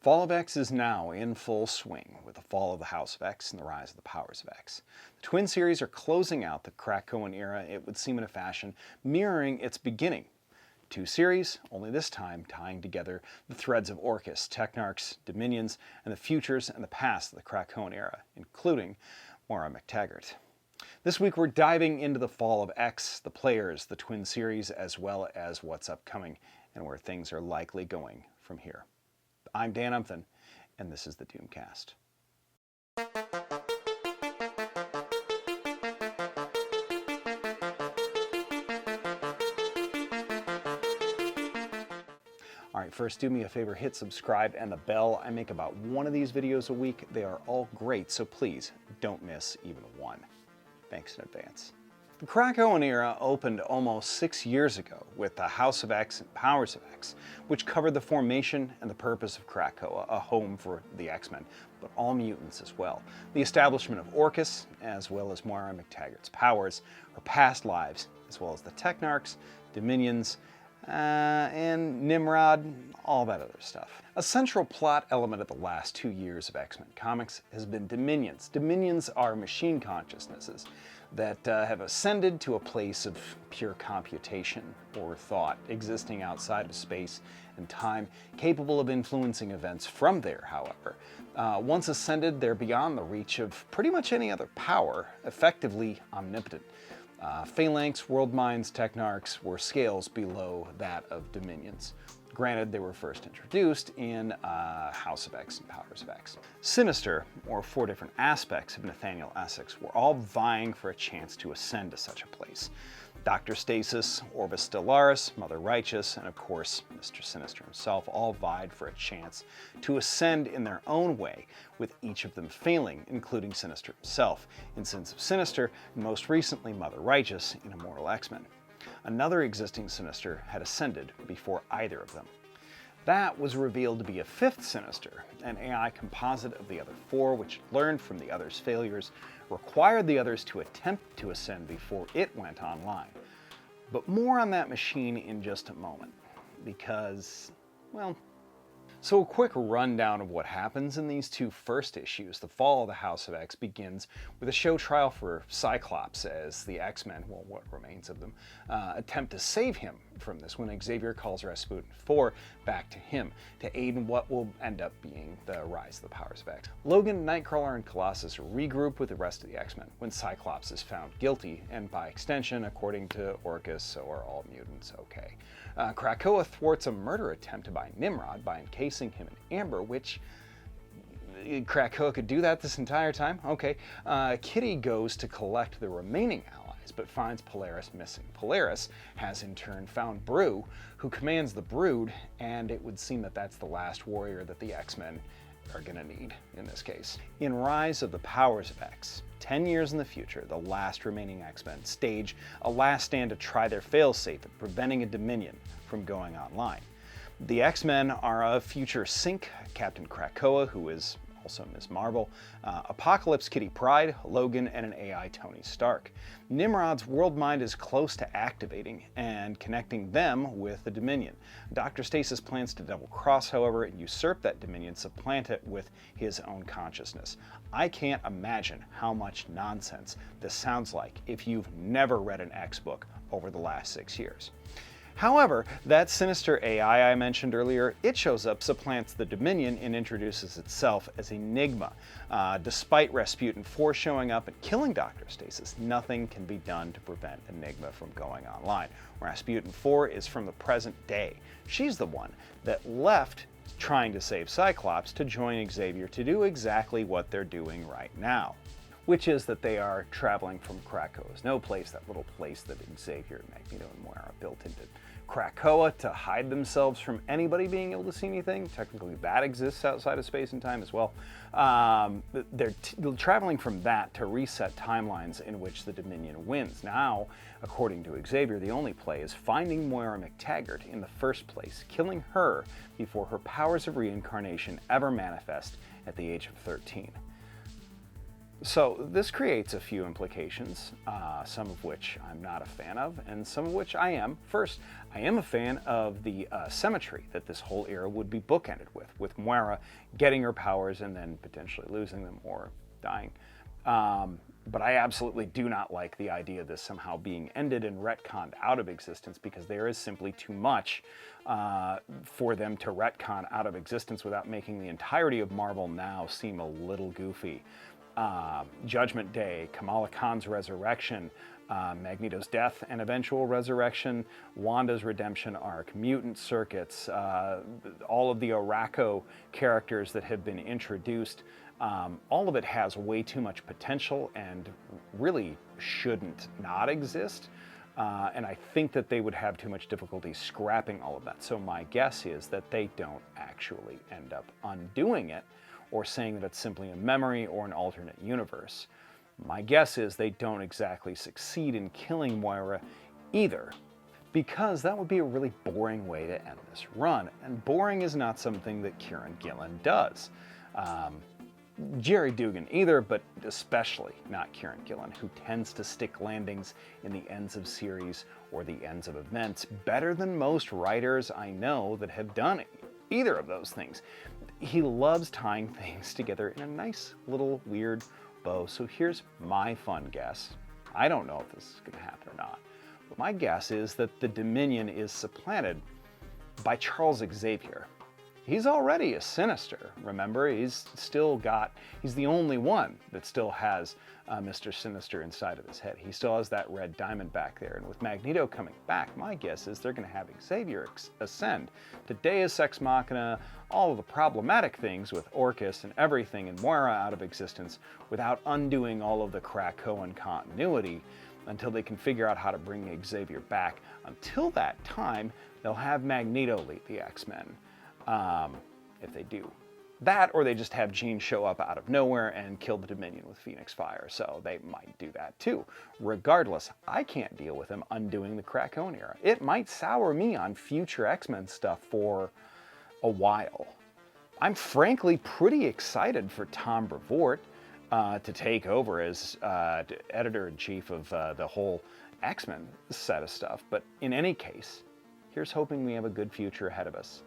Fall of X is now in full swing with the fall of the House of X and the rise of the powers of X. The twin series are closing out the Krakoan era, it would seem, in a fashion mirroring its beginning. Two series, only this time tying together the threads of Orchis, Technarchs, Dominions, and the futures and the past of the Krakoan era, including Moira MacTaggert. This week we're diving into the fall of X, the players, the twin series, as well as what's upcoming and where things are likely going from here. I'm Dan Umphin, and this is the Doomcast. Alright, first do me a favor, hit subscribe and the bell. I make about one of these videos a week. They are all great, so please don't miss even one. Thanks in advance. The Krakoan era opened almost 6 years ago with the House of X and Powers of X, which covered the formation and the purpose of Krakoa, a home for the X-Men, but all mutants as well. The establishment of Orchis, as well as Moira MacTaggert's powers, her past lives, as well as the Technarchs, Dominions, and Nimrod, all that other stuff. A central plot element of the last 2 years of X-Men comics has been Dominions. Dominions are machine consciousnesses that have ascended to a place of pure computation or thought, existing outside of space and time, capable of influencing events from there, however. Once ascended, they're beyond the reach of pretty much any other power, effectively omnipotent. Phalanx, World Minds, Technarchs were scales below that of Dominions. Granted, they were first introduced in House of X and Powers of X. Sinister, or 4 different aspects of Nathaniel Essex, were all vying for a chance to ascend to such a place. Dr. Stasis, Orbis Stellaris, Mother Righteous, and of course Mr. Sinister himself all vied for a chance to ascend in their own way, with each of them failing, including Sinister himself, in Sins of Sinister, and most recently Mother Righteous in Immortal X-Men. Another existing Sinister had ascended before either of them. That was revealed to be a 5th Sinister, an AI composite of the other 4, which learned from the others' failures, required the others to attempt to ascend before it went online. But more on that machine in just a moment, because, well... So a quick rundown of what happens in these 2 first issues. The fall of the House of X begins with a show trial for Cyclops as the X-Men, well, what remains of them, attempt to save him from this when Xavier calls Rasputin 4 back to him to aid in what will end up being the rise of the Powers of X. Logan, Nightcrawler, and Colossus regroup with the rest of the X-Men when Cyclops is found guilty, and by extension, according to Orchis, so are all mutants okay. Krakoa thwarts a murder attempt by Nimrod by encasing him in amber, which Krakoa could do that this entire time? Okay. Kitty goes to collect the remaining allies, but finds Polaris missing. Polaris has in turn found Brew, who commands the Brood, and it would seem that that's the last warrior that the X-Men are gonna need in this case. In Rise of the Powers of X, 10 years in the future, the last remaining X-Men stage a last stand to try their failsafe at preventing a Dominion from going online. The X-Men are a future Sync, Captain Krakoa, who is also Ms. Marvel, Apocalypse Kitty Pryde, Logan, and an AI Tony Stark. Nimrod's world mind is close to activating and connecting them with the Dominion. Dr. Stasis plans to double cross, however, and usurp that Dominion, supplant it with his own consciousness. I can't imagine how much nonsense this sounds like if you've never read an X book over the last 6 years. However, that sinister AI I mentioned earlier, it shows up, supplants the Dominion, and introduces itself as Enigma. Despite Rasputin 4 showing up and killing Dr. Stasis, nothing can be done to prevent Enigma from going online. Rasputin 4 is from the present day. She's the one that left trying to save Cyclops to join Xavier to do exactly what they're doing right now, which is that they are traveling from Krakoa's no place, that little place that Xavier, Magneto, and Moira built into Krakoa to hide themselves from anybody being able to see anything. Technically that exists outside of space and time as well. They're traveling from that to reset timelines in which the Dominion wins. Now, according to Xavier, the only play is finding Moira MacTaggert in the first place, killing her before her powers of reincarnation ever manifest at the age of 13. So this creates a few implications, some of which I'm not a fan of, and some of which I am. First, I am a fan of the symmetry that this whole era would be bookended with Moira getting her powers and then potentially losing them or dying. But I absolutely do not like the idea of this somehow being ended and retconned out of existence, because there is simply too much for them to retcon out of existence without making the entirety of Marvel now seem a little goofy. Judgment Day, Kamala Khan's resurrection, Magneto's death and eventual resurrection, Wanda's redemption arc, mutant circuits, all of the Arakko characters that have been introduced. All of it has way too much potential and really shouldn't not exist. And I think that they would have too much difficulty scrapping all of that. So my guess is that they don't actually end up undoing it, or saying that it's simply a memory or an alternate universe. My guess is they don't exactly succeed in killing Moira either, because that would be a really boring way to end this run, and boring is not something that Kieran Gillen does. Jerry Dugan either, but especially not Kieran Gillen, who tends to stick landings in the ends of series or the ends of events better than most writers I know that have done either of those things. He loves tying things together in a nice little weird bow. So here's my fun guess. I don't know if this is going to happen or not, but my guess is that the Dominion is supplanted by Charles Xavier. He's already a Sinister, remember? He's the only one that still has Mr. Sinister inside of his head. He still has that red diamond back there. And with Magneto coming back, my guess is they're going to have Xavier ascend to Deus Ex Machina, all of the problematic things with Orchis and everything and Moira out of existence without undoing all of the Krakoan continuity until they can figure out how to bring Xavier back. Until that time, they'll have Magneto lead the X-Men. If they do that, or they just have Jean show up out of nowhere and kill the Dominion with Phoenix Fire, so they might do that too. Regardless, I can't deal with them undoing the Krakoan era. It might sour me on future X-Men stuff for a while. I'm frankly pretty excited for Tom Brevoort to take over as editor-in-chief of the whole X-Men set of stuff, but in any case, here's hoping we have a good future ahead of us,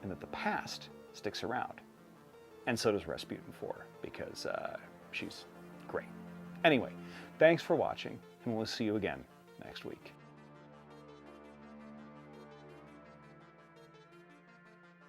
and that the past sticks around. And so does Rasputin 4, because she's great. Anyway, thanks for watching, and we'll see you again next week.